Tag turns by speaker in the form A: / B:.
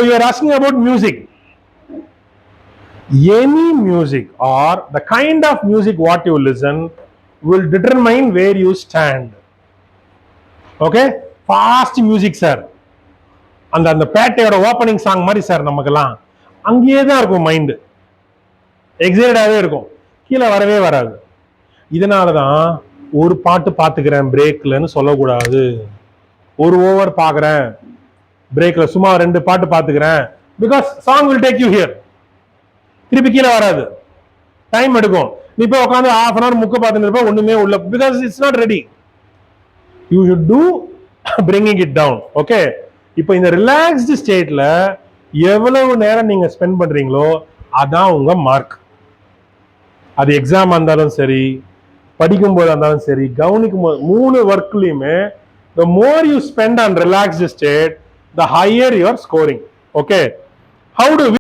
A: you are asking about music. Any music or the kind of music what you listen will determine where you stand. Okay, fast music sir, அந்த பேட்டையோட opening song மாதிரி sir, நமக்கெல்லாம் அங்கேயே தான் இருக்கும், mind எக்ஸைட்டாகவே இருக்கும், கீழே வரவே வராது. இதனால தான் ஒரு பாட்டு பார்த்துக்கிறேன் பிரேக்லன்னு சொல்லக்கூடாது. ஒரு ஓவர் பார்க்குறேன் பிரேக்ல, சும்மா 2 பாட்டு பார்த்துக்கிறேன், because song will take you here, திருப்பி கீழே வராது, டைம் எடுக்கும். நீ போய் உட்காந்து ஹாஃப் அன் அவர் முக்க பார்த்துட்டு இருப்ப, ஒண்ணுமே உள்ள, because it's not ready. You should to bringing it down. Okay, இப்போ இந்த ரிலாக்ஸ்டு ஸ்டேட்ல எவ்வளவு நேரம் நீங்க ஸ்பெண்ட் பண்றீங்களோ அதான் உங்க மார்க். அது எக்ஸாம் இருந்தாலும் சரி, படிக்கும் போது இருந்தாலும் சரி, கவனிக்கும் போது, 3 ஒர்க்லயுமே the more you spend on relaxed state, the higher your scoring. Okay, how do we